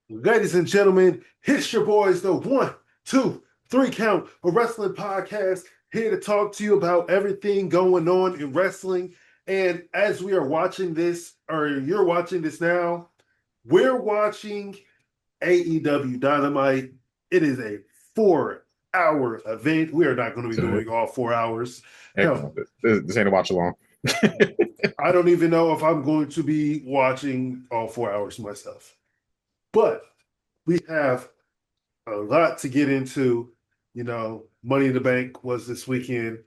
Ladies and gentlemen, it's your boys, the 1, 2, 3 count, a wrestling podcast, here to talk to you about everything going on in wrestling. And as we are watching this, or you're watching this now, we're watching AEW Dynamite. It is a 4-hour event. We are not going to be So, doing all 4 hours. heck Hell, no, this ain't a watch along. I don't even know if I'm going to be watching all 4 hours myself. But we have a lot to get into. Money in the Bank was this weekend.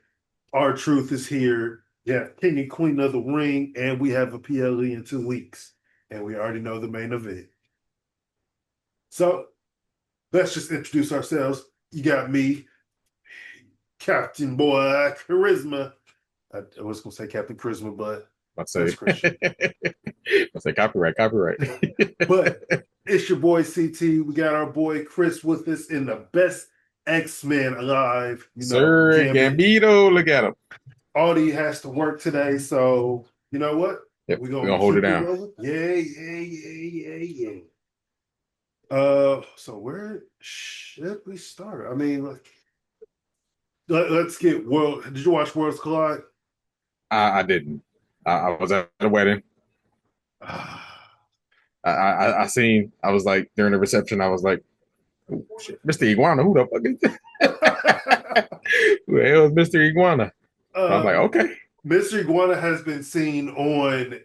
Our Truth is here. Yeah, King and Queen of the Ring, and we have a PLE in 2 weeks. And we already know the main event. So let's just introduce ourselves. You got me, Captain Boy Charisma. I was going to say Captain Charisma, but Let's that's say, Christian. let's say copyright. But it's your boy CT. We got our boy Chris with us in the best X-Men alive. Sir Gambit. Gambito, look at him. Audie has to work today, so you know what? Yep, We're we're gonna gonna hold it keep it down. rolling. Yeah. So where should we start? I mean, let's get World. Did you watch Worlds Collide? I didn't. I was at a wedding. I seen. I was like during the reception. I was like, oh, shit, Mr. Iguana. Who the fuck is this? Who the hell is Mr. Iguana? I'm like, uh, okay. Mr. Iguana has been seen on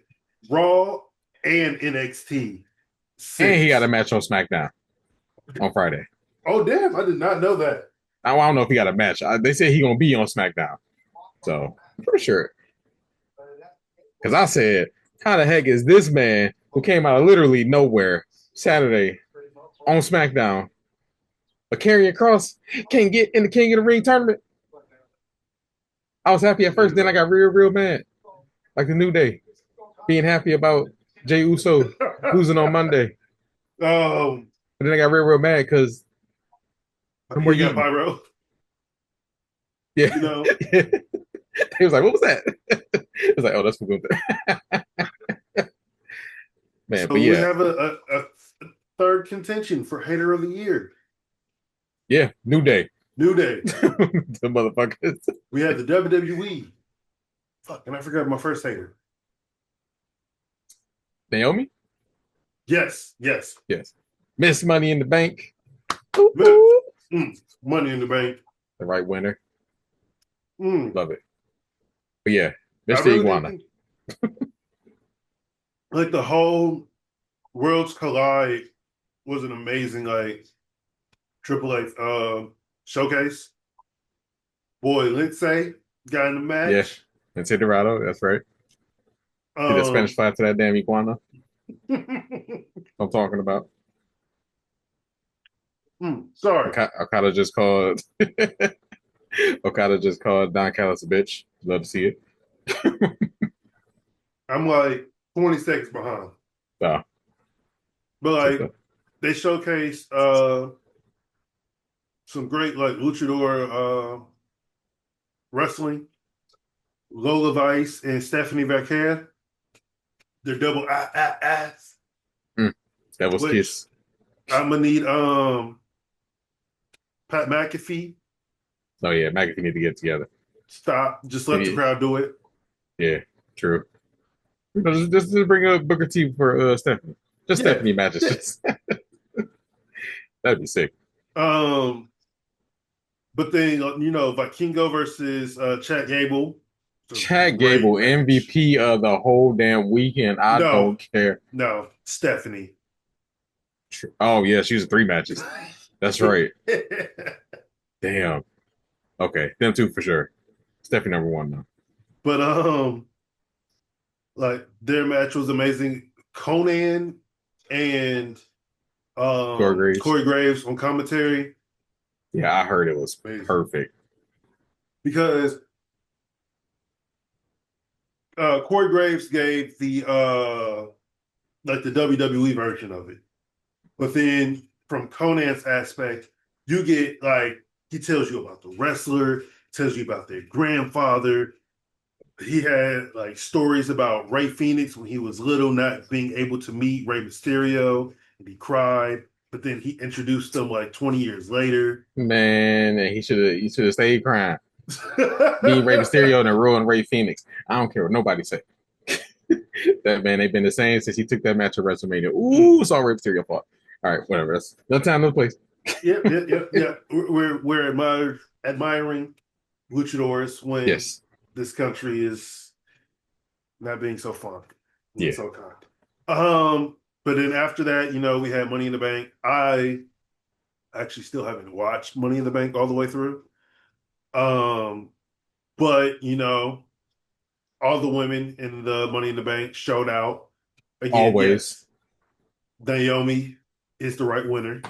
Raw and NXT And he got a since. match on SmackDown on Friday. Oh damn! I did not know that. Now, I don't know if he got a match. They said he gonna be on SmackDown, so I'm pretty sure. Because I said, how the heck is this man who came out of literally nowhere Saturday on SmackDown, a carrying cross, can't get in the King of the Ring tournament? I was happy at first, then I got real mad. Like the New Day, being happy about Jey Uso losing on Monday. um, But then I got real mad because no more he got yeeting. pyro. Yeah. You know. He was like, what was that? It was like, oh, that's for good. Man, but So we yeah, have a third contention for Hater of the Year. yeah, New Day. New Day. The motherfuckers. We have the WWE. Fuck, and I forgot my first hater. Naomi? Yes. Yes. Miss Money in the Bank. Money in the Bank. The right winner. Mm. Love it. But yeah, I Mr. really Iguana. didn't like the whole Worlds Collide was an amazing Triple H showcase. Boy, Lindsay got in the Yeah. match. And Tidorado, that's right. Did a Spanish Um, fly to that damn iguana. I'm talking about. sorry. Okada just called Okada just called Don Callis a bitch. Love to see it. I'm like 20 seconds behind. So, But what's up? they showcased some great luchador wrestling. Lola Vice and Stephanie Vaquer. They're double ass. That was Which Kiss. I'm gonna need Pat McAfee. Oh yeah, McAfee need to get together. Stop. Just let the Yeah, crowd do it. yeah, true. Just to bring up Booker T for Stephanie. Just Yeah. Stephanie matches. Yeah. Just that'd be sick. Um, but then Vikingo versus Chad Gable. Chad Gable, MVP of the whole damn weekend. I No, don't care. no, Stephanie. Oh yeah, she was 3 matches. That's right. Damn. Okay, them two for sure. Stephanie number one though. But their match was amazing. Conan and Corey Graves. Corey Graves on commentary. Yeah, I heard it was Amazing. perfect. Because Corey Graves gave the WWE version of it. But then from Conan's aspect, you get he tells you about the wrestler, tells you about their grandfather. He had stories about Ray Phoenix when he was little, not being able to meet Rey Mysterio, and he cried. But then he introduced them like 20 years later. Man, and he should have stayed crying. Being Rey Mysterio and ruined Ray Phoenix. I don't care what nobody say. That man ain't been the same since he took that match at WrestleMania. Ooh, it's all Rey Mysterio fault. All right, whatever. That's no time, no place. Yep. We're admiring luchadors when Yes. this country is not being so fun, Yeah. so kind. But then after that, we had Money in the Bank. I actually still haven't watched Money in the Bank all the way through. But all the women in the Money in the Bank showed out. Again, Always. yes, Naomi is the right winner.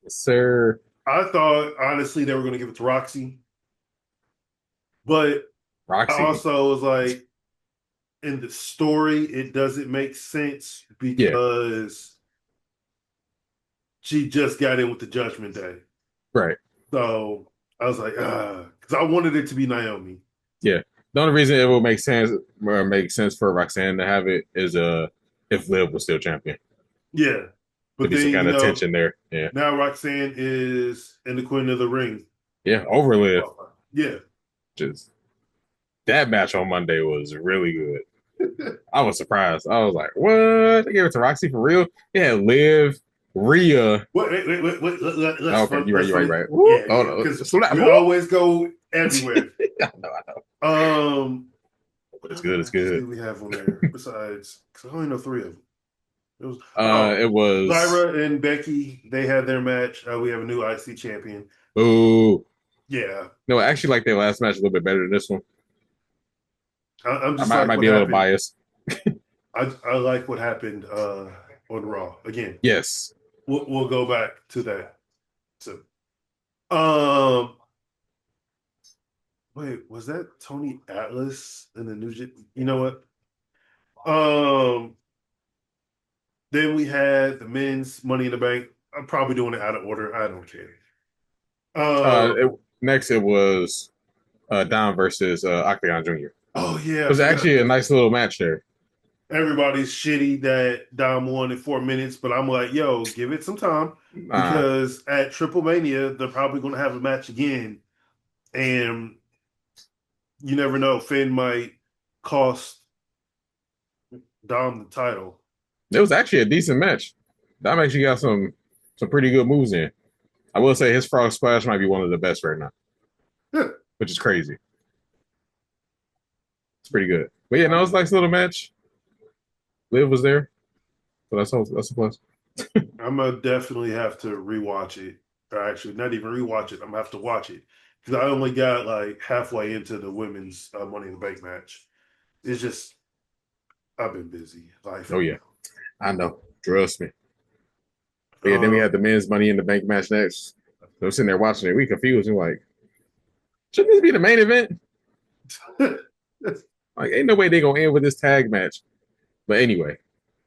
Yes, sir. I thought honestly they were going to give it to Roxy, but Roxy. I also was like, in the story, it doesn't make sense because she just got in with the Judgment Day. Right. So I was like, because I wanted it to be Naomi. Yeah. The only reason it will make sense for Roxanne to have it is if Liv was still champion. Yeah. But there's some kind of tension there. Yeah. Now Roxanne is in the Queen of the Ring. Yeah, over Liv. Yeah. Just that match on Monday was really good. I was surprised. I was like, what? They gave it to Roxy for real? Yeah, Liv, Rhea. Wait. Okay, you're right. Yeah, because we always go everywhere. I know. But it's good. It's good. What do we have on there besides? Because I only know 3 of them. It was Lyra and Becky. They had their match. We have a new IC champion. Ooh. Yeah. No, I actually like their last match a little bit better than this one. I'm just I might be a little biased. I like what happened on Raw again. Yes. We'll go back to that. So, wait, was that Tony Atlas in the New? You know what? Then we had the men's Money in the Bank. I'm probably doing it out of order. I don't care. Next, it was Dom versus Octagon Jr. Oh, yeah. It was actually a nice little match there. Everybody's shitty that Dom won in 4 minutes, but I'm like, yo, give it some time. Because at Triple Mania, they're probably going to have a match again. And you never know. Finn might cost Dom the title. It was actually a decent match. Dom actually got some pretty good moves in. I will say his frog splash might be one of the best right now, which is crazy. It's pretty good. But yeah, no, it's a nice little match. Liv was there, so that's a plus. I'm gonna definitely have to rewatch it, or actually not even rewatch it. I'm gonna have to watch it because I only got like halfway into the women's Money in the Bank match. It's just I've been busy. Life. Oh yeah. I know. Trust me. But yeah, then we had the men's Money in the Bank match next. So we're sitting there watching it. We confused. We're like, shouldn't this be the main event? Like, ain't no way they gonna end with this tag match. But anyway,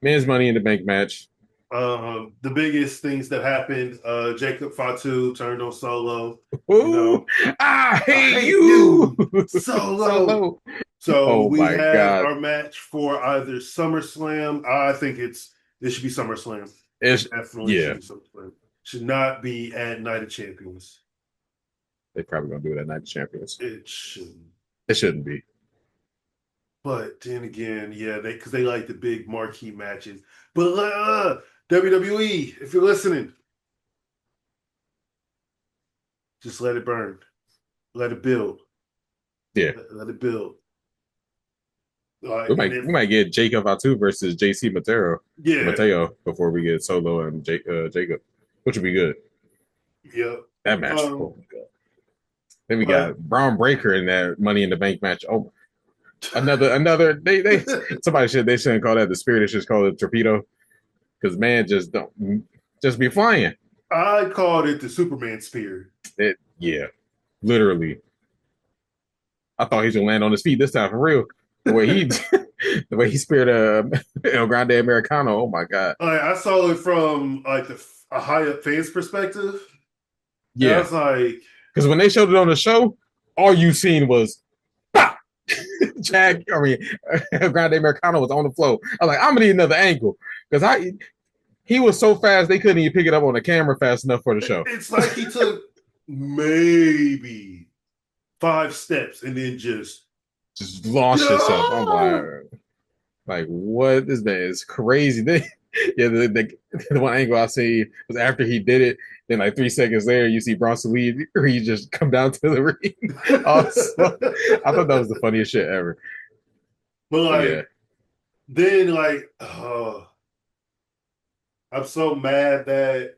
men's Money in the Bank match. The biggest things that happened, Jacob Fatu turned on Solo. Ooh, I hate you. Solo. So we have our match for either SummerSlam. I think it should be SummerSlam. It's definitely should be SummerSlam. Should not be at Night of Champions. They're probably gonna do it at Night of Champions. It shouldn't. It shouldn't be. But then again, yeah, because they like the big marquee matches. But WWE, if you're listening, just let it burn. Let it build. Yeah. Let it build. Like, we might get Jacob Fatu versus JC Mateo before we get Solo and Jacob, which would be good. Yeah. That match. Oh my god. Then we got Braun Breaker in that Money in the Bank match. Oh, another. They somebody shouldn't call that the Spirit. They should call it torpedo. Because man, just be flying. I called it the Superman Spear. Yeah, literally. I thought he was gonna land on his feet this time for real. The way he speared El Grande Americano. Oh my god! I saw it from like a high up fan's perspective. Yeah, I was like, because when they showed it on the show, all you seen was El Grande Americano was on the floor. I was like, I'm gonna need another angle because He was so fast they couldn't even pick it up on the camera fast enough for the show. It's like he took maybe 5 steps and then Just launched himself. I'm no. like what? This man is crazy. Yeah, the one angle I see was after he did it. Then like 3 seconds later, you see Bronson Reed, or he just come down to the ring. Also, I thought that was the funniest shit ever. But But yeah, like then I'm so mad that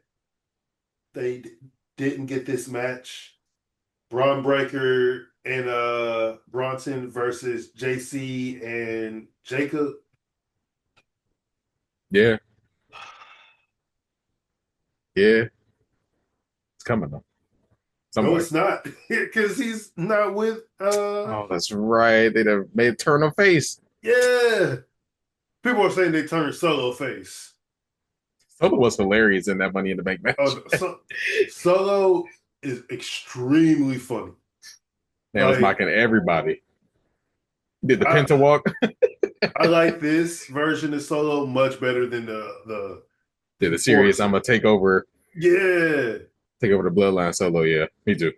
they didn't get this match. Braun Breaker and Bronson versus JC and Jacob. yeah, yeah, it's coming though. Some No, way. it's not because he's not with. Oh, that's right. They'd have made turn of face. Yeah, people are saying they turned Solo face. Solo was hilarious in that Money in the Bank match. Solo is extremely funny. Man was Like mocking everybody. Did the I, Penta walk? I like this version of Solo much better than the Did the serious? I'm Enforcer. gonna Yeah, take over the Bloodline Solo. Yeah, me too.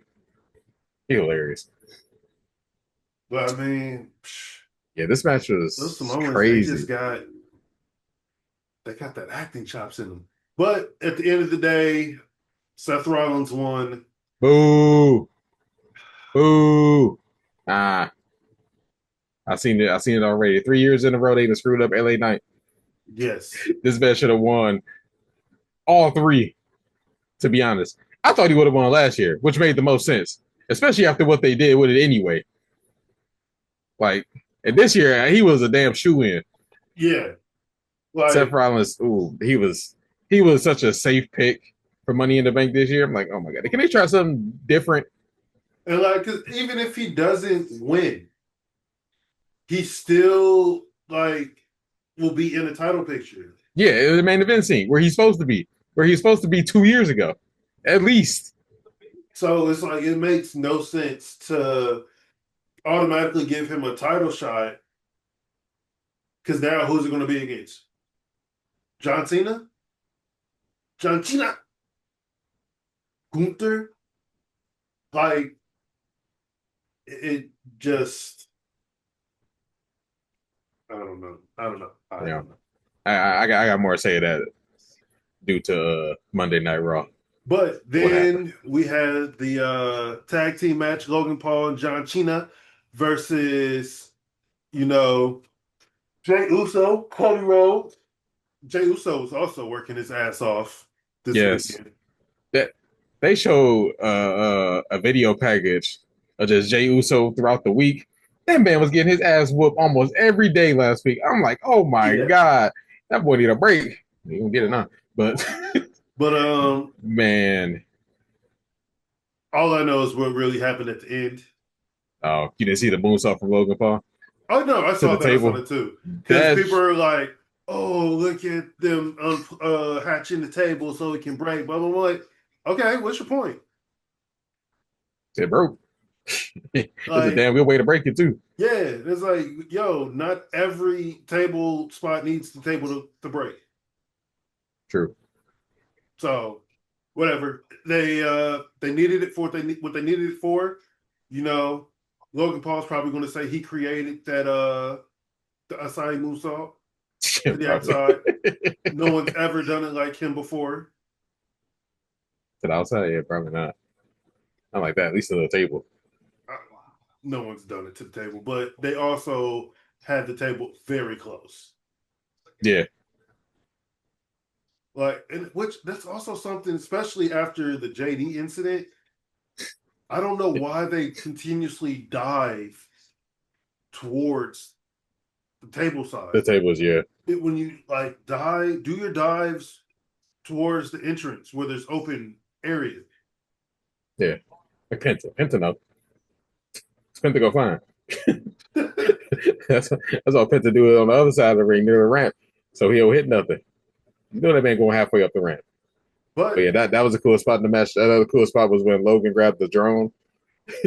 He hilarious. but I mean, Yeah, this match those was Samoans crazy. they got that acting chops in them. But at the end of the day, Seth Rollins won. Boo, boo. Ah, I seen it. I seen it already. 3 years in a row, they been screwed up LA Knight. Yes. This man should have won all three. To be honest, I thought he would have won last year, which made the most sense, especially after what they did with it anyway. Like, and this year he was a damn shoe in. Yeah. Seth Like, Rollins, ooh, he was such a safe pick for Money in the Bank this year. I'm like, oh my god, can they try something different? and like, 'cause even if he doesn't win, he still like will be in the title picture. Yeah, the main event scene where he's supposed to be, where he's supposed to be 2 years ago, at least. So it's like it makes no sense to automatically give him a title shot because now who's it going to be against? John Cena? John Cena? Gunther? Like it just I don't know. I don't know. I Yeah, don't know. I got more to say that due to Monday Night Raw. But What happened? then we had the tag team match, Logan Paul and John Cena versus, you know, Jey Uso, Cody Rhodes. Jey Uso was also working his ass off this Yes, weekend. that they showed a video package of just Jey Uso throughout the week. That man was getting his ass whooped almost every day last week. I'm like, oh my Yeah. god, that boy need a break. He gonna get it now, but But man, all I know is what really happened at the end. oh, you didn't see the moonsault from Logan Paul Oh no, I to saw the that. I saw table. that too. Because people That's are like, "Oh, look at them hatching the table so it can break." Blah blah blah. Like, okay, what's your point? it broke. It's a Like, damn good way to break it too. yeah, it's like, yo, not every table spot needs the table to break. True. So, whatever they needed it for what they needed it for. You know, Logan Paul's probably going to say he created that the Asai moonsault Yeah, to the probably. outside. No one's ever done it like him before. To the outside, yeah, probably not. Not like that. At least to the table. Uh, No one's done it to the table, but they also had the table very close. Yeah, Like, and which that's also something, especially after the JD incident. I don't know why they continuously dive towards the table the side. tables. Yeah, When you like dive, do your dives towards the entrance where there's open area. yeah. Like Penta, no. It's Penta go fine. That's all Penta do it on the other side of the ring near the ramp, so he'll hit nothing. You know that man going halfway up the ramp. But But yeah, that was a cool spot in the match. That other cool spot was when Logan grabbed the drone,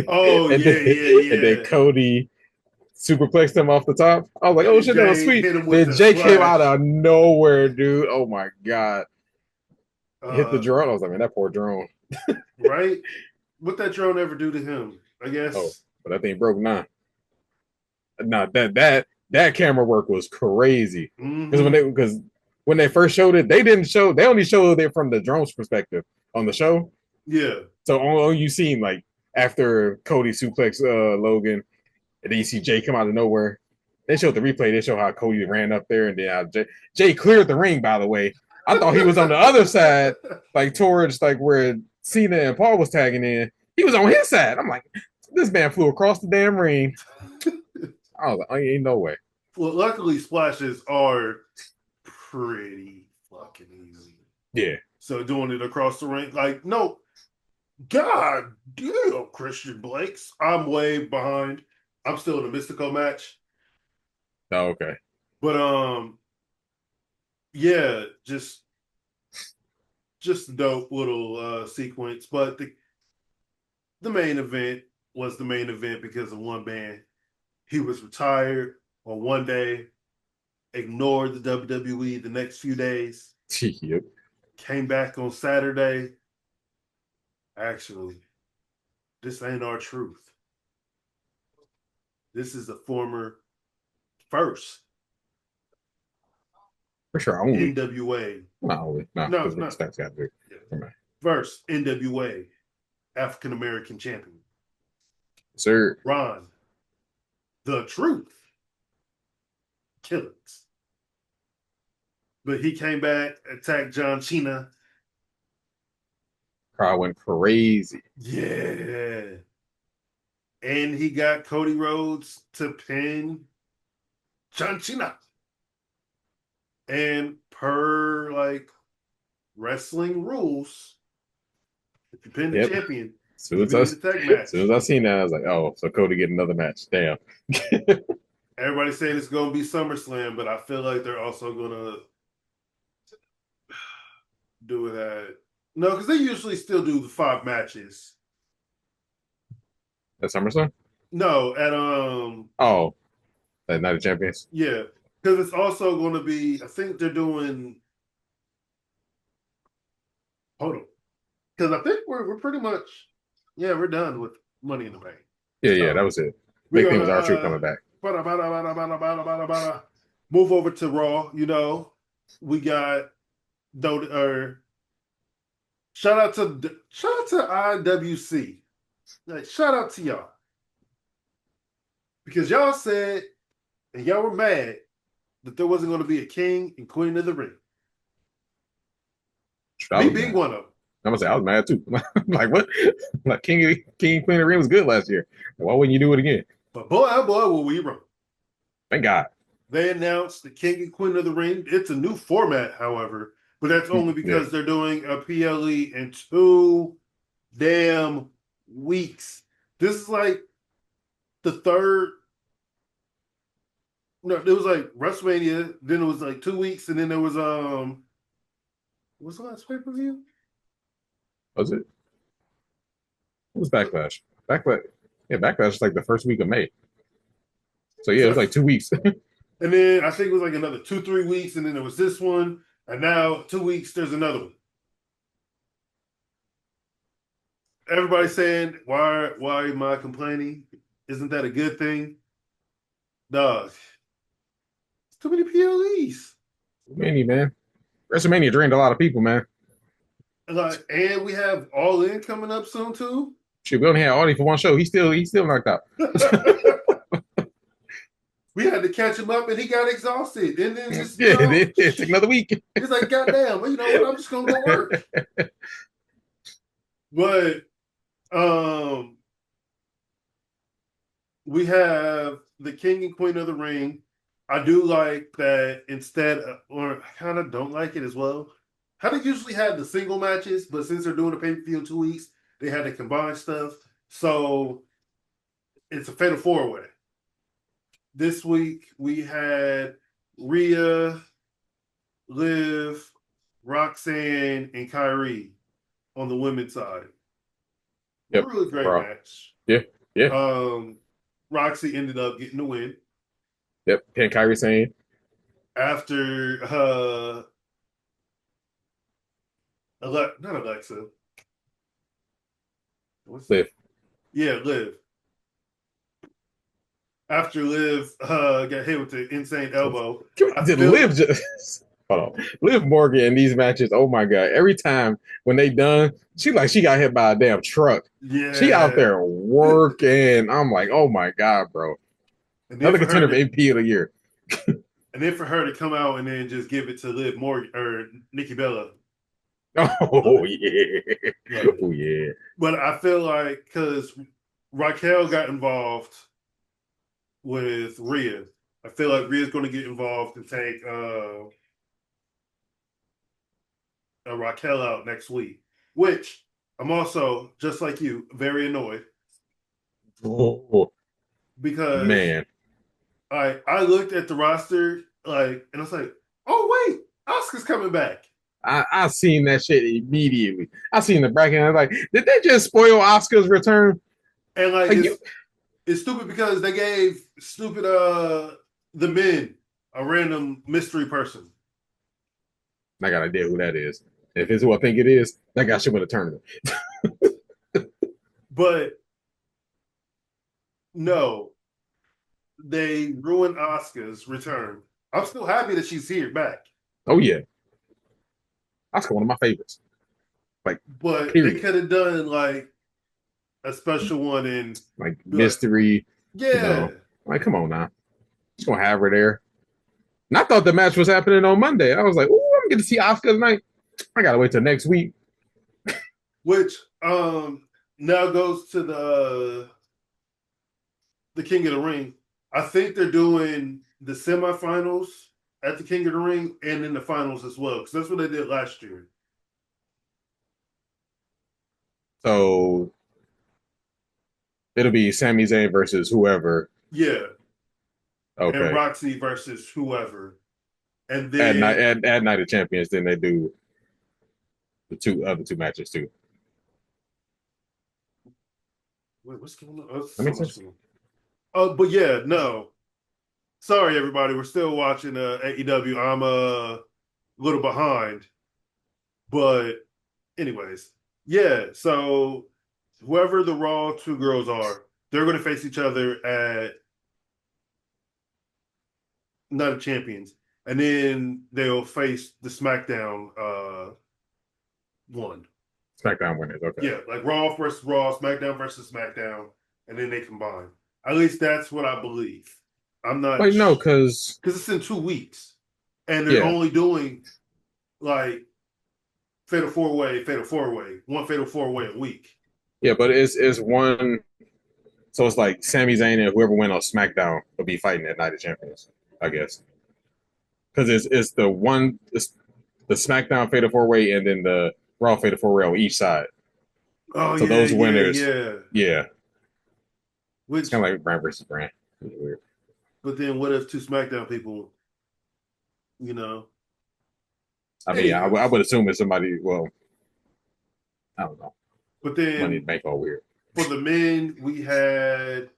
oh and yeah, then yeah, and then yeah. Cody superplexed him off the top. I was like, oh And shit, that was Jay sweet. hit him with Then the Jay came out splash. of nowhere, dude. Oh my god. Hit the Uh, drone. I was like, man, that poor drone. right? What that drone ever do to him? I Oh, guess. but that thing broke now. Nah, that camera work was crazy. Mm-hmm. Because when they first showed it, they only showed it from the drone's perspective on the show. Yeah. So all you seen like after Cody suplex Logan, and then you see Jay come out of nowhere. They showed the replay. They show how Cody ran up there, and then how Jay cleared the ring. By the way, I thought he was on the other side, like towards like where Cena and Paul was tagging in. He was on his side. I'm like, this man flew across the damn ring. I was like, oh, ain't no way. Well, luckily splashes are pretty fucking easy. Yeah. So doing it across the ring, like, no, God damn, Christian Blakes. I'm way behind. I'm still in a Mystico match. Oh, okay. But yeah, just dope little sequence. But the main event was the main event because of one man. He was retired on one day, ignored the WWE the next few days, Yep. came back on Saturday. Actually, this ain't our truth. This is the former first For sure. Only. NWA. Not only. No, No, because no. Ricky Starks got there. Yeah. First NWA African American champion. Sir. Ron, the truth, killings. But he came back, attacked John Cena. Crowd went crazy. Yeah. And he got Cody Rhodes to pin John Cena. And per like wrestling rules, if you pin the Yep. champion, As soon you as be I, in the tag as match. soon as I seen that, I was like, oh, so Cody get another match. Damn. Everybody's saying it's going to be SummerSlam, but I feel like they're also going to do it at no, because they usually still do the 5 matches. That's SummerSlam? No, at Oh, that Night of Champions. yeah, because it's also going to be. I think they're doing. Hold on, because I think we're pretty much yeah we're done with Money in the Bank. Yeah, that So was it. we're Big thing gonna was R-Truth coming back. move over to Raw. You know, we got or shout out to IWC. Like, shout out to y'all because y'all said and y'all were mad that there wasn't going to be a king and queen of the ring. I Me was being mad. one of them. I'm gonna say I was mad too. Like what? Like King Queen of the Ring was good last year. Why wouldn't you do it again? But boy, oh boy, were we wrong. Thank God. They announced the king and queen of the ring. It's a new format, however, but that's only Yeah. because they're doing a PLE in 2 damn weeks. This is like the third. No, it was like WrestleMania. Then it was like 2 weeks, and then there was what's the last pay-per-view? Was it? What was Backlash? Backlash. Yeah, Backlash is like the first week of May. So yeah, it So, was like 2 weeks. and then I think it was like another 2-3 weeks, and then there was this one, and now 2 weeks there's another one. Everybody's saying, why am I complaining? Isn't that a good thing? Dog, it's too many PLEs. Many man. WrestleMania drained a lot of people, man. Like, and we have All In coming up soon too. Shit, we only had Audie for one show. He's still knocked out. We had to catch him up, and he got exhausted. And then just Yeah, it took another week. he's like, "God damn, well, you know what? I'm just gonna go work." But um, we have the King and Queen of the Ring. I do like that instead, or I kind of don't like it as well. How they usually have the single matches, but since they're doing a pay-per-view in 2 weeks, they had to combine stuff. So it's a fatal four-way. This week we had Rhea, Liv, Roxanne, and Kyrie on the women's side. Yep. Really great Bro. match. Yeah. Um, Roxy ended up getting the win Yep. Pin Kyrie saying, after not Alexa. What's Liv. yeah, Liv. After Liv got hit with the insane elbow, I Did feel Liv just hold on? Liv Morgan in these matches, oh my god! Every time when they done, she got hit by a damn truck. She out yeah. there working. I'm like, oh my god, bro! And then Another for her contender for to MP of the year. come out and then just give it to Liv Morgan or Nikki Bella. Oh Love yeah, love it. oh yeah. But I feel like because Raquel got involved with Rhea, I feel like Rhea's going to get involved and take Raquel out next week. Which I'm also just like you, very annoyed Oh because man, I looked at the roster like and I was like, oh wait, Oscar's coming back. I seen that shit immediately. I seen the bracket. And I was like, did they just spoil Oscar's return? And like Like you, it's stupid because they gave stupid the men a random mystery person. I got an idea who that is. If it's who I think it is, that guy should win a tournament. But no, they ruined Oscar's return. I'm still happy that she's here back. Oh yeah, Oscar one of my favorites. Like But they period. could have done like a special one and Like be like, mystery, you yeah. know. Like come on now, just gonna have her there. And I thought the match was happening on Monday. I was like, oh, I'm gonna see Oscar tonight. I gotta wait till next week. Which now goes to the King of the Ring. I think they're doing the semifinals at the King of the Ring and in the finals as well, because that's what they did last year. So it'll be Sami Zayn versus whoever. Yeah. And Okay. Roxy versus whoever. And At night then at Night of Champions, then they do the two matches too. wait, what's going on? Oh, That so makes much sense. going on. Oh, but yeah, no. Sorry, everybody. We're still watching AEW. I'm a little behind, but anyways, yeah. So whoever the Raw two girls are, they're going to face each other at Night of Champions, and then they'll face the SmackDown one. SmackDown winners. Okay. Yeah, like Raw versus Raw, SmackDown versus SmackDown, and then they combine. At least that's what I believe. I'm not Wait, no, because because it's in 2 weeks, and they're yeah, only doing like fatal four way, one fatal four way a week. yeah, but it's one. So it's like Sami Zayn and whoever went on SmackDown will be fighting at Night of Champions, I guess, because it's the one it's the SmackDown Fatal Four Way and then the Raw Fatal Four Way on each side. Oh So yeah, those yeah, winners, yeah. yeah, it's Which, kind of like brand versus brand. It's weird. but then what if two SmackDown people, you know? I mean, I Anyways, would assume it's somebody. Well, I don't know. but Money in then the Bank all weird. for the men, we had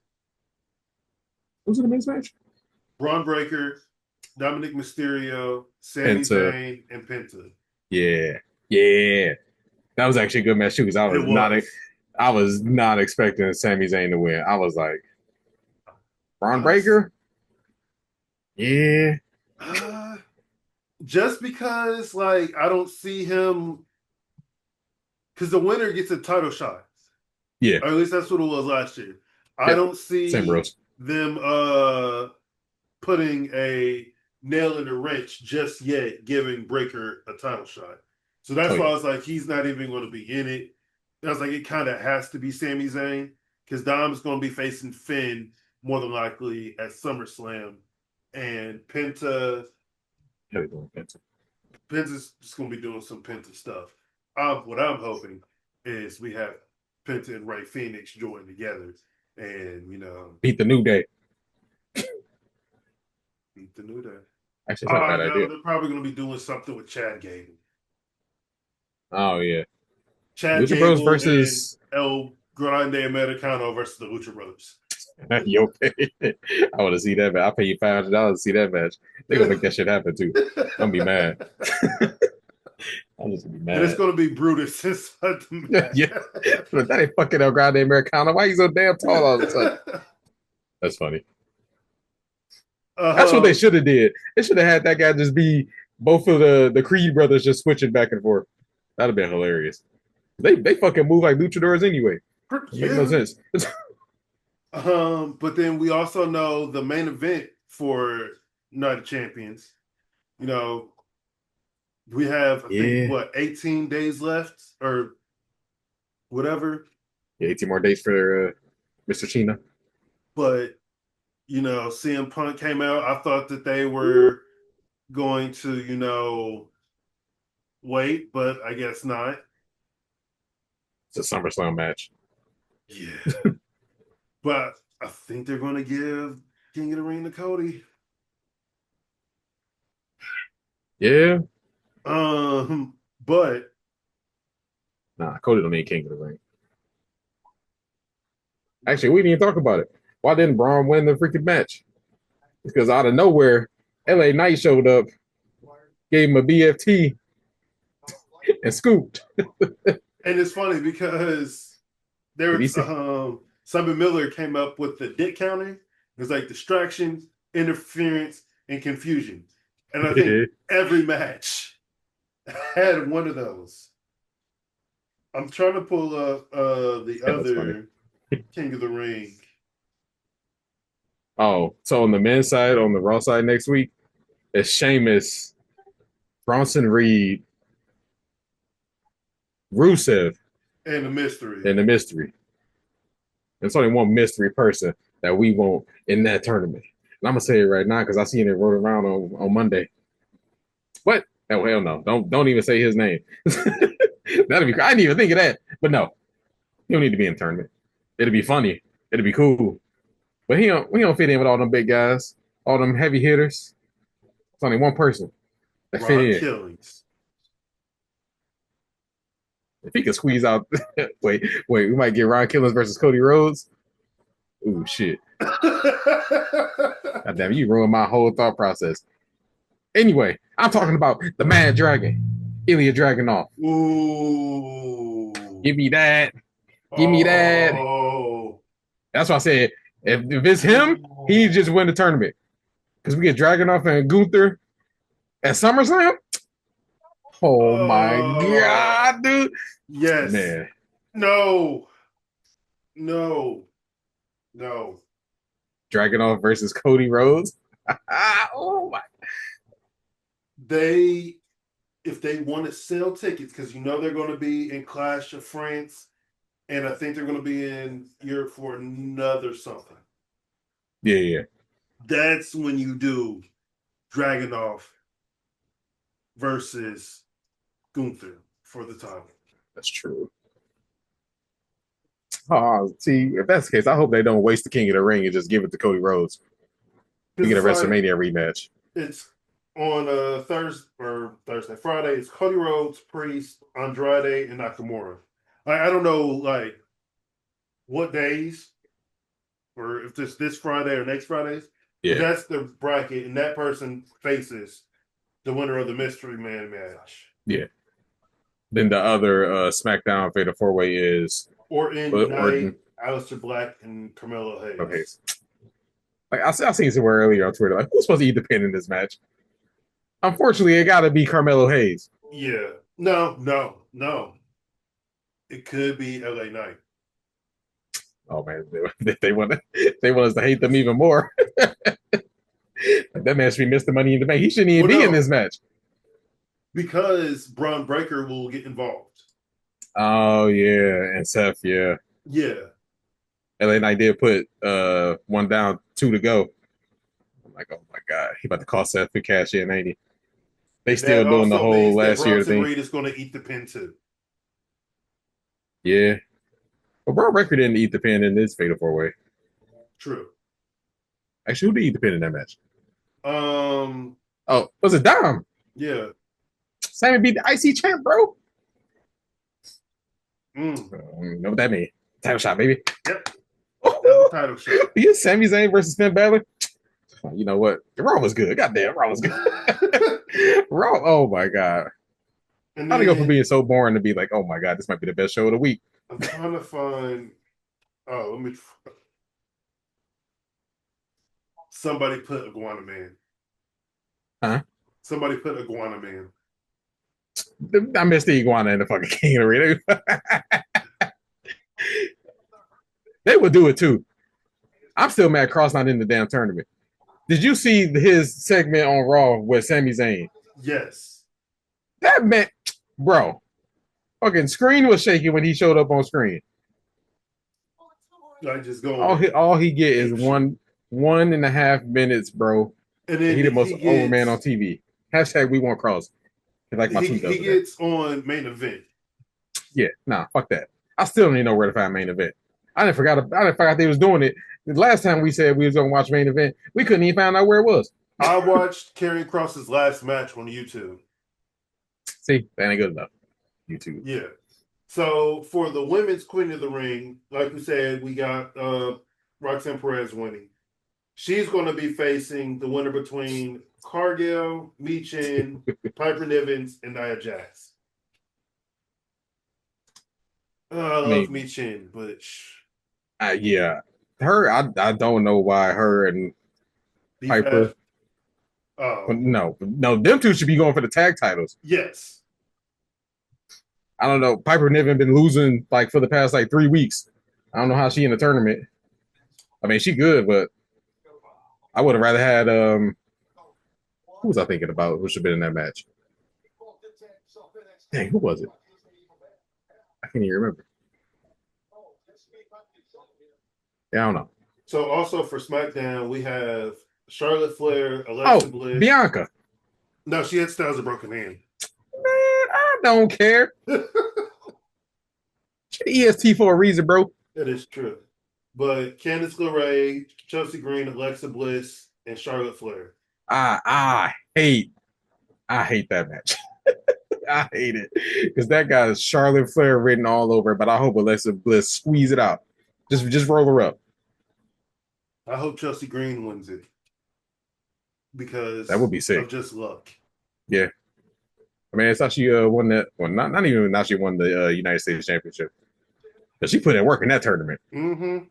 Who's in the men's match? Braun Breaker, Dominic Mysterio, Sami Penta. Zayn, and Penta. Yeah, yeah. That was actually a good match too because It was. I was not expecting Sami Zayn to win. I was like, Braun I was Breaker. Yeah, uh, just because, like, I don't see him because the winner gets a title shot, yeah. or at least that's what it was last year. I Yep. don't Same see bros. them putting a nail in the wrench just yet, giving Breaker a title shot. So Oh that's why I yeah. was like, he's not even going to be in it. I was like, it kind of has to be Sami Zayn because Dom's going to be facing Finn more than likely at SummerSlam, and Yeah, Penta. Penta's just going to be doing some Penta stuff. What I'm hoping is we have Penta and Ray Phoenix join together, and Beat the New Day. beat the New Day. Actually, it's not a Oh bad no, idea. they're probably going to be doing something with Chad Gable. Oh yeah. Chad Lucha Bros Gable and versus El Grande Americano versus the Lucha Brothers. Yo, I want to see that match. I'll pay you $500 to see that match. They're gonna make that shit happen too. I'm gonna be mad. I'm just gonna be And it's mad. going to be Brutus inside the Yeah, but that ain't fucking El Grande Americano. Why you so damn tall all of a sudden? match. That's funny. That's what they um, should have did. They should have had that guy just be both of the Creed brothers just switching back and forth. That'd have been hilarious. They fucking move like luchadors anyway. It make no yeah. sense. But then we also know the main event for Night of Champions. You know, we have I think Yeah. what 18 days left or whatever. Yeah, 18 more days for Mr. Cena. But CM Punk came out. I thought that they were going to, wait, but I guess not. It's a SummerSlam match. Yeah. But I think they're going to give King of the Ring to Cody. Yeah. But Nah, Cody don't need King of the Ring. Actually, we didn't even talk about it. Why didn't Braun win the freaking match? It's because out of nowhere, LA Knight showed up, gave him a BFT, and scooped. and it's funny because there Did he was say? Simon Miller came up with the dick counting. It was like distraction, interference, and confusion. And I think every match had one of those. I'm trying to pull up the Yeah, that's funny. other King of the Ring. Oh, so on the men's side, on the Raw side next week, it's Sheamus, Bronson Reed, Rusev, And the mystery. and the mystery. There's only one mystery person that we want in that tournament. And I'm gonna say it right now because I seen it wrote around on Monday. What? Oh hell no! Don't even say his name. That'd be. I didn't even think of that. But no, he don't need to be in the tournament. It'd be funny. It'd be cool. But he don't fit in with all them big guys, all them heavy hitters. It's only one person that fit Ron in. Killings. If he could squeeze out, wait, we might get Ron Killings versus Cody Rhodes. Ooh, shit. God damn, you ruined my whole thought process. Anyway, I'm talking about the Mad Dragon, Ilya Dragunov. Ooh. Give me that. Give me that. Oh. That's why I said if it's him, he just win the tournament. Because we get Dragunov and Gunther at SummerSlam. Oh my god, dude. Yes. Man. No. No. No. Dragunov versus Cody Rhodes. Oh my. If they want to sell tickets, because they're going to be in Clash of France, and I think they're going to be in Europe for another something. Yeah. That's when you do Dragunov versus Gunther for the title. That's true. Oh, see, if that's the case, I hope they don't waste the King of the Ring and just give it to Cody Rhodes. We get a WrestleMania rematch. It's on Thursday, Friday. It's Cody Rhodes, Priest, Andrade, and Nakamura. I don't know like what days, or if it's this Friday or next Fridays. Yeah, That's the bracket, and that person faces the winner of the Mystery Man match. yeah. Then the other SmackDown Fatal 4-Way is Orton, Orton. Knight, Aleister Black, and Carmelo Hayes. Okay. Like I seen somewhere earlier on Twitter, like who's supposed to eat the pin in this match? Unfortunately, it got to be Carmelo Hayes. Yeah. No. It could be LA Knight. Oh man, they want us to hate them even more. That man should be Mr. Money in the Bank. He shouldn't even be in this match because Braun Breaker will get involved. Oh yeah, and Seth, yeah. LA Knight did put one down, two to go. I'm like, oh my god, he about to cost Seth to cash in, ain't he? They still doing the whole last year thing. Reed is going to eat the pin too. Yeah, but Braun Breaker didn't eat the pin in this Fatal 4-Way. True. Actually, who did eat the pin in that match? Oh, was it Dom? Yeah. Sammy beat the IC champ, bro. Know what that mean? Title shot, baby. Yep. Oh, a title shot. You Sami Zayn versus Finn Balor. You know what? Raw was good. Goddamn, Raw was good. Raw. Oh my god. And How'd it go from then being so boring to be like, oh my god, this might be the best show of the week? I'm trying to find. Oh, let me. Somebody put Iguana Man. Huh? Somebody put Iguana Man. I missed the iguana in the fucking King Arena. They would do it too. I'm still mad Cross not in the damn tournament. Did you see his segment on Raw with Sami Zayn? Yes. That meant, bro, fucking screen was shaking when he showed up on screen. Like just going. All he get is 1.5 minutes, bro. And And then he the most gets, over man on TV. Hashtag we want Cross. Like my tweet he gets on main event. Yeah, nah, fuck that. I still don't even know where to find main event. I didn't forgot they was doing it. The last time we said we was gonna watch main event, we couldn't even find out where it was. I watched Karrion Kross's last match on YouTube. See, that ain't good enough. YouTube. Yeah. So for the women's Queen of the Ring, like we said, we got Roxanne Perez winning. She's going to be facing the winner between Cargill, Michin, Piper Nivens, and Nia Jax. I love Michin, but yeah, her. I don't know why her and Piper. No, them two should be going for the tag titles. Yes. I don't know. Piper Niven been losing like for the past like 3 weeks. I don't know how she in the tournament. I mean, she good, but I would have rather had who was I thinking about who should have been in that match? Dang, who was it? I can't even remember. Yeah, I don't know. So also for SmackDown, we have Charlotte Flair, Alexa Bliss. Bianca. No, she had Styles a broken hand. Man, I don't care. She EST for a reason, bro. That is true. But Candice LeRae, Chelsea Green, Alexa Bliss, and Charlotte Flair. I hate that match. I hate it because that got Charlotte Flair written all over it. But I hope Alexa Bliss squeeze it out. Just roll her up. I hope Chelsea Green wins it because that would be sick. Of just luck. Yeah, I mean, it's how she won that. Well, not even now she won the United States Championship. But she put in work in that tournament. Mm-hmm.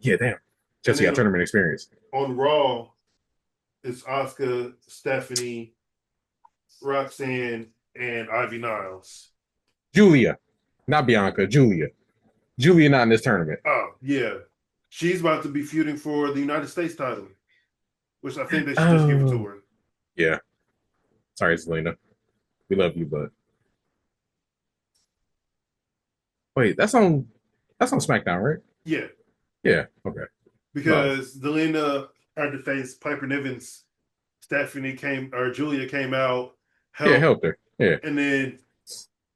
Yeah, damn. Chelsea got tournament experience. On Raw, it's Asuka, Stephanie, Roxanne, and Ivy Niles. Julia, not Bianca. Julia not in this tournament. Oh, yeah. She's about to be feuding for the United States title, which I think they should just give it to her. Yeah. Sorry, Selena. We love you, but wait, that's on SmackDown, right? Yeah. Yeah. Okay. Because Zelina had to face Piper Nivens. Julia came out, helped her. Yeah. And then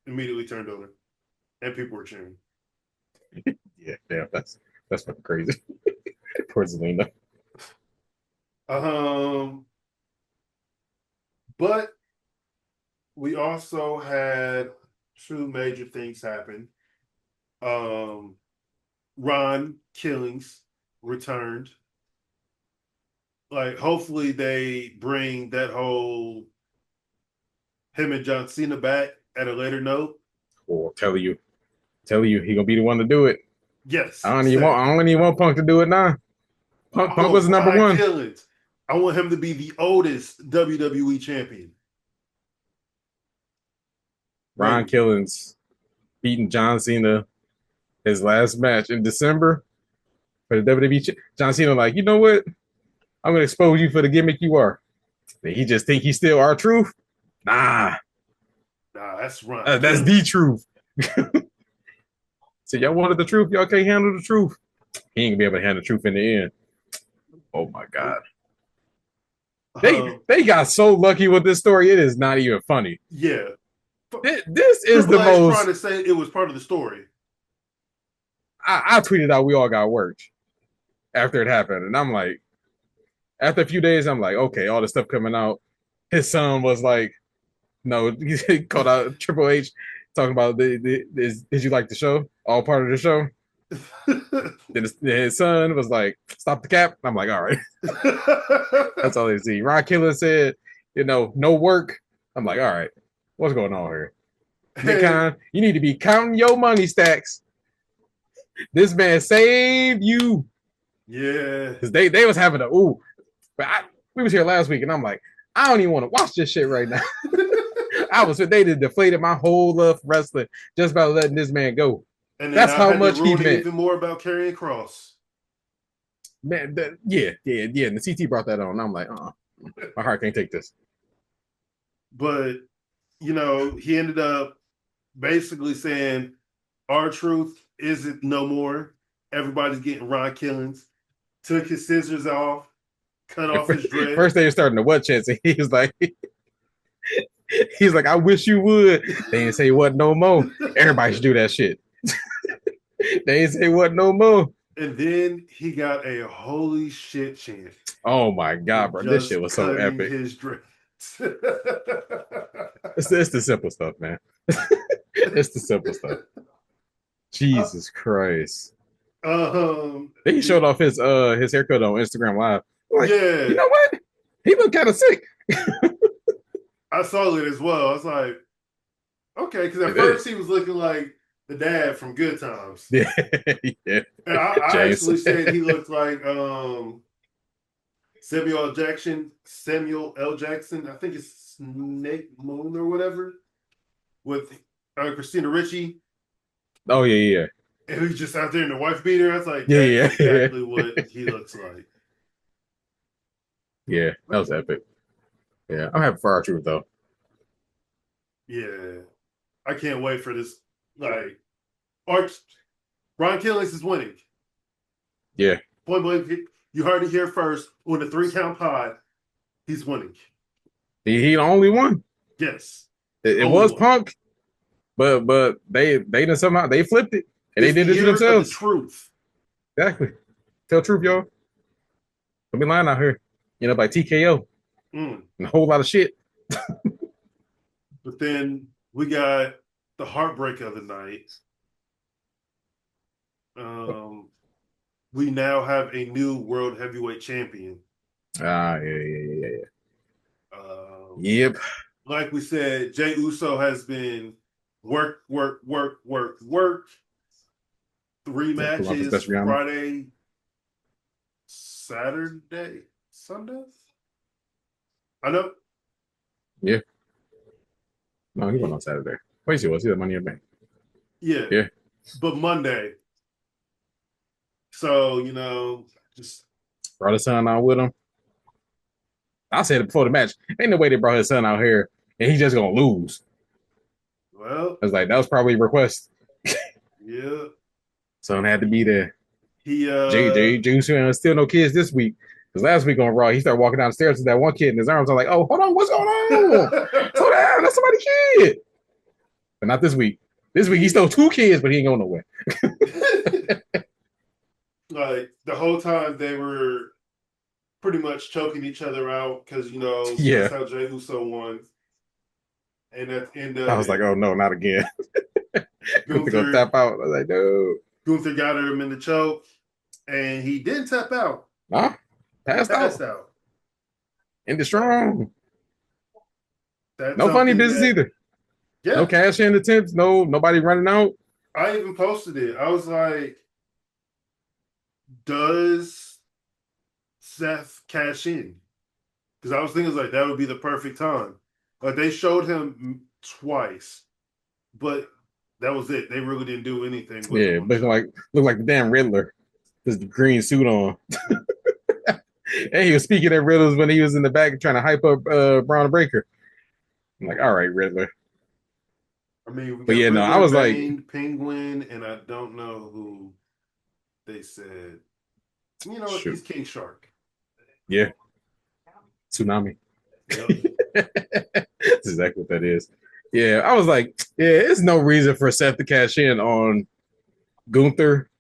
immediately turned on her. And people were cheering. Yeah, damn, that's fucking crazy. Poor Zelina. But we also had two major things happen. Ron Killings returned. Like, hopefully they bring that whole him and John Cena back at a later note. Or tell you he gonna be the one to do it. Yes. I don't even want Punk to do it now. Punk was number one. Killings. I want him to be the oldest WWE champion. Ron Killings beating John Cena his last match in December for the WWE. John Cena like, you know what? I'm gonna expose you for the gimmick you are. He just think he's still R-Truth. Nah, that's Ron. That's the truth. So y'all wanted the truth, y'all can't handle the truth. He ain't gonna be able to handle the truth in the end. Oh my god. They got so lucky with this story. It is not even funny. Yeah. This is the most. Trying to say it was part of the story. I tweeted out we all got worked after it happened, and I'm like, after a few days, I'm like, okay, all the stuff coming out. His son was like, no, he called out Triple H talking about did you like the show? All part of the show. Then his son was like, "Stop the cap." I'm like, "All right." That's all they see. Ron Killer said, no work. I'm like, "All right, what's going on here?" Nick And Khan, you need to be counting your money stacks. This man saved you yeah. because they was having a ooh. But we was here last week, and I'm like, I don't even want to watch this shit right now. They did deflated my whole love for wrestling just by letting this man go. And then That's I how had to much he ruin it meant. even more about carrying cross. Man, yeah. And the CT brought that on. I'm like, my heart can't take this. But he ended up basically saying R-Truth isn't no more. Everybody's getting Ron Killings. Took his scissors off, cut off his dread. First they were starting to what chance, and he was like, I wish you would. They didn't say what no more. Everybody should do that shit. They didn't say what no more. And then he got a holy shit chant. Oh my god, bro. This shit was so epic. His dreads. It's the simple stuff, man. It's the simple stuff. Jesus Christ. He showed off his haircut on Instagram Live. Like, yeah. You know what? He looked kind of sick. I saw it as well. I was like, okay, because at first he was looking like the dad from Good Times. Yeah. Yeah. And I actually said he looked like Samuel L. Jackson. I think it's Snake Moon or whatever. With Christina Ricci. Oh yeah. And he's just out there in the wife beater. I was like, that's exactly what he looks like. Yeah, that was epic. Yeah, I'm happy for R-Truth though. Yeah. I can't wait for this. Like, Ron Killings is winning. Yeah. Point blank, you heard it here first. On the 3-count pod, he's winning. He the only one. Yes. It was one. Punk, but they done somehow they flipped it and they did it to themselves. The truth. Exactly. Tell truth, y'all. Don't be lying out here. By TKO. And a whole lot of shit. But then we got the heartbreak of the night. We now have a new world heavyweight champion. Yeah. Yep. Like we said, Jey Uso has been work. 3 matches, Friday, Saturday, Sunday. I know. Yeah. No, he went on Saturday. Wait, was he the Money in the Bank? Yeah. Yeah. But Monday. So, just brought his son out with him. I said it before the match. Ain't no way they brought his son out here and he's just gonna lose. Well, I was like, that was probably a request. Yeah. Son had to be there. Jey Uso still no kids this week. Because last week on Raw, he started walking down the stairs with that one kid in his arms. I'm like, oh, hold on, what's going on? Slow down, that's somebody's kid. But not this week. This week he stole 2 kids, but he ain't going nowhere. Like the whole time they were pretty much choking each other out because that's how Jey Uso won. And at the end of I was like, oh no, not again. Gunther gonna tap out. I was like, no. Gunther got him in the choke, and he didn't tap out. Huh? Passed out. End it strong. No funny business either. Yeah. No cash in attempts. Nobody running out. I even posted it. I was like, does Seth cash in? Because I was thinking like that would be the perfect time. Like they showed him twice, but that was it. They really didn't do anything with him. But looked like the damn Riddler. This green suit on. And he was speaking at Riddler's when he was in the back trying to hype up Braun Breaker. I'm like, all right, Riddler. I mean, but yeah, Riddler, I was Bane, like Penguin, and I don't know who they said. He's King Shark. Yeah. Tsunami. Yep. That's exactly what that is. Yeah, I was like, there's no reason for Seth to cash in on Gunther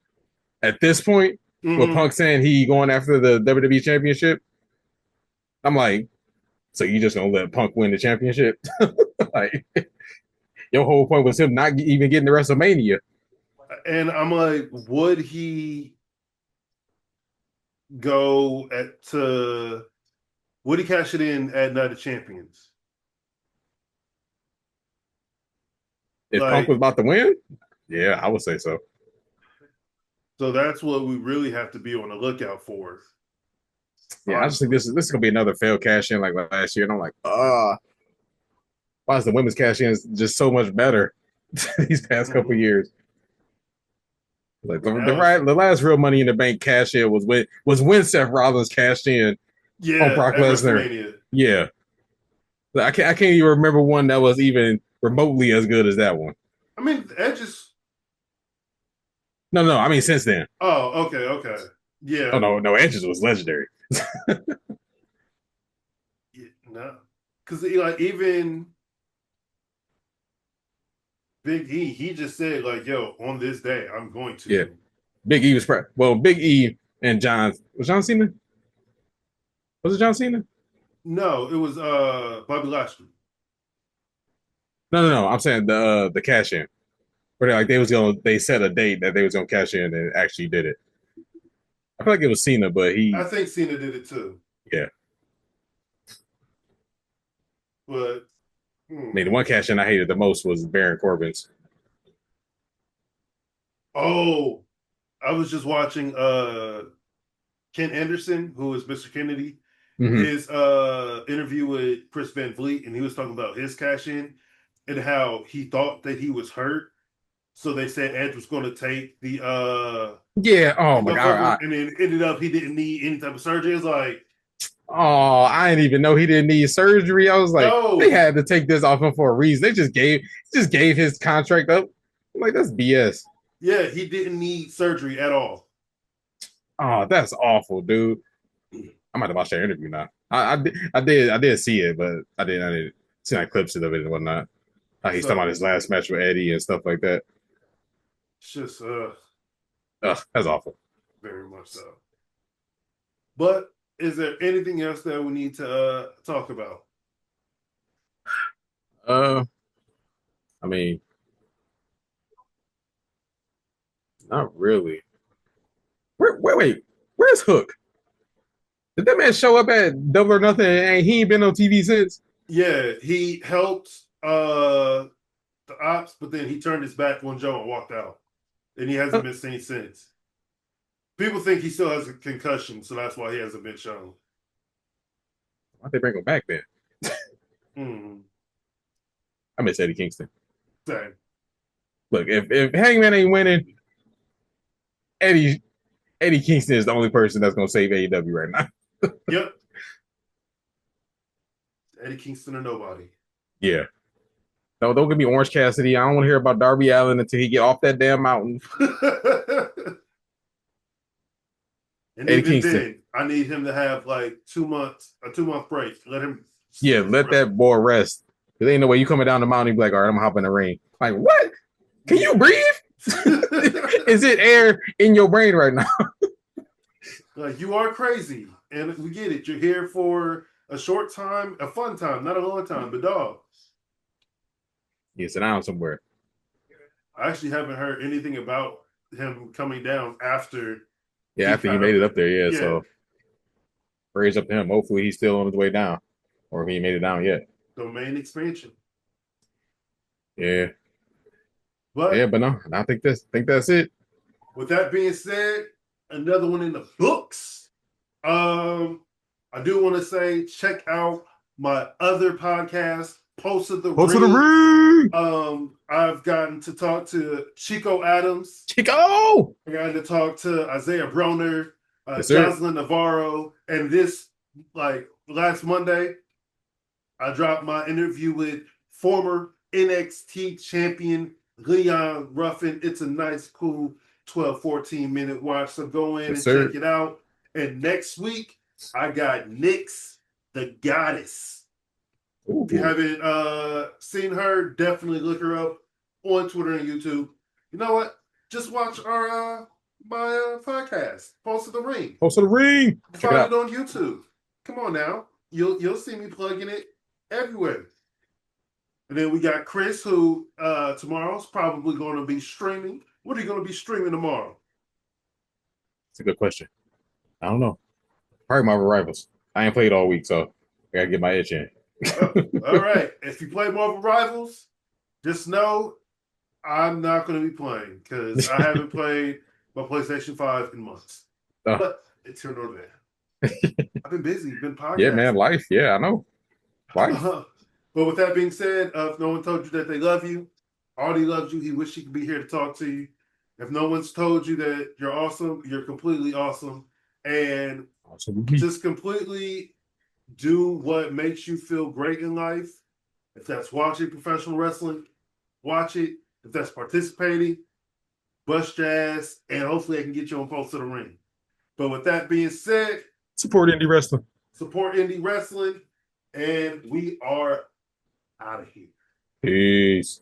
at this point. With Punk saying he going after the WWE Championship. I'm like, so you just gonna let Punk win the championship? Like, your whole point was him not even getting to WrestleMania. And I'm like, would he go at to would he cash it in at Night of Champions? If Punk was Like, about to win, yeah, I would say so. so that's what we really have to be on the lookout for. Yeah, I just think Honestly. this is gonna be another failed cash in like last year, and I'm like, why is the women's cash in just so much better these past couple Mm-hmm. years? Like Now it's the last real Money in the Bank cash in was when Seth Rollins cashed in on yeah, Brock at Lesnar. WrestleMania. Yeah, I can't even remember one that was even remotely as good as that one. I mean, Edge is. No, I mean since then. Oh, okay. Oh Yeah, no, Edges was legendary. yeah no, because like even Big E, he just said like, "Yo, on this day, I'm going Yeah, to." Big E was Big E and John Cena. Was it John Cena? No, it was Bobby Lashley. No. I'm saying the cash in. Where they set a date that they was gonna cash in and actually did it. I feel like it was Cena, but I he think Cena did it too, yeah. but I mean the one cash in I hated the most was Baron Corbin's. oh, I was just watching Ken Anderson, who is Mr. Kennedy, Mm-hmm. his interview with Chris Van Vliet, and he was talking about his cash in and how he thought that he was hurt. So they said Edge was going to take Yeah. Oh my go god. over, and then ended up he didn't need any type of surgery. It's like, I didn't even know he didn't need surgery. I was like, they no, had to take this off him for a reason. They just gave his contract up. I'm like, that's BS. yeah, he didn't need surgery at all. Oh, that's awful, dude. I might have watched that interview now. I did see it, but I didn't see like clips of it and whatnot. How he's talking about So his last match with Eddie and stuff like that. it's just Ugh, that's awful. very much so. But is there anything else that we need to talk about? Uh, I mean, not really. Wait, where's Hook? Did that man show up at Double or Nothing and he ain't been on TV since? Yeah, he helped the ops, but then he turned his back on Joe and walked out. And he hasn't Huh? been seen since. People think he still has a concussion, so that's why he hasn't been shown. Why'd they bring him back then? Mm, I miss Eddie Kingston. same. Look, if Hangman ain't winning, Eddie Eddie Kingston is the only person that's gonna save AEW right now. Yep. Eddie Kingston or nobody. Yeah. No, don't give me Orange Cassidy. I don't want to hear about Darby Allin until he get off that damn mountain. And Eddie even Kingston. then, I need him to have like 2 months, a 2 month break. Let him Yeah, let that boy rest. Cause ain't no way you coming down the mountain and be like, all right, I'm gonna hop in the ring. Like, what? Can you breathe? Is it air in your brain right now? Like, you are crazy. And we get it. You're here for a short time, a fun time, not a long time, but dog. Yeah, sit down somewhere. I actually haven't heard anything about him coming down after Yeah, he after he kind made of, it up there, yeah. yeah, So praise up to him. Hopefully he's still on his way down. Or if he ain't made it down yet. domain expansion. Yeah. Yeah, But but no, I think that's it. with that being said, another one in the books. I do want to say check out my other podcast, Post of the Post of the Ring. ring. I've gotten to talk to Chico Adams. Chico. I got to talk to Isaiah Broner, Yes, sir. Jocelyn Navarro, and this like last Monday, I dropped my interview with former NXT champion Leon Ruffin. It's a nice, cool 12, 14-minute watch. So go in Yes, and sir. check it out. And next week, I got Nyx, the goddess. Ooh. If you haven't seen her, definitely look her up on Twitter and YouTube. You know what? Just watch our my podcast, Pulse of the Ring. Post of the ring. Check it Find out. it on YouTube. Come on now. You'll see me plugging it everywhere. And then we got Chris, who tomorrow's probably going to be streaming What are you going to be streaming tomorrow? It's a good question. I don't know. Probably Marvel Rivals. I ain't played all week, so I gotta get my itch in. All right. If you play Marvel Rivals, just know I'm not going to be playing because I haven't played my PlayStation 5 in months. Oh. But it's here nor there. I've been busy, been podcasting. Yeah, man, life. Yeah, I know. Life. But with that being said, if no one told you that they love you, Artie loves you, he wished he could be here to talk to you. If no one's told you that you're awesome, you're completely awesome. And just completely do what makes you feel great in life. If that's watching professional wrestling, watch it. If that's participating, bust your ass, and hopefully I can get you on Pulse to the Ring. But with that being said, support indie wrestling. Support indie wrestling, and we are out of here. Peace.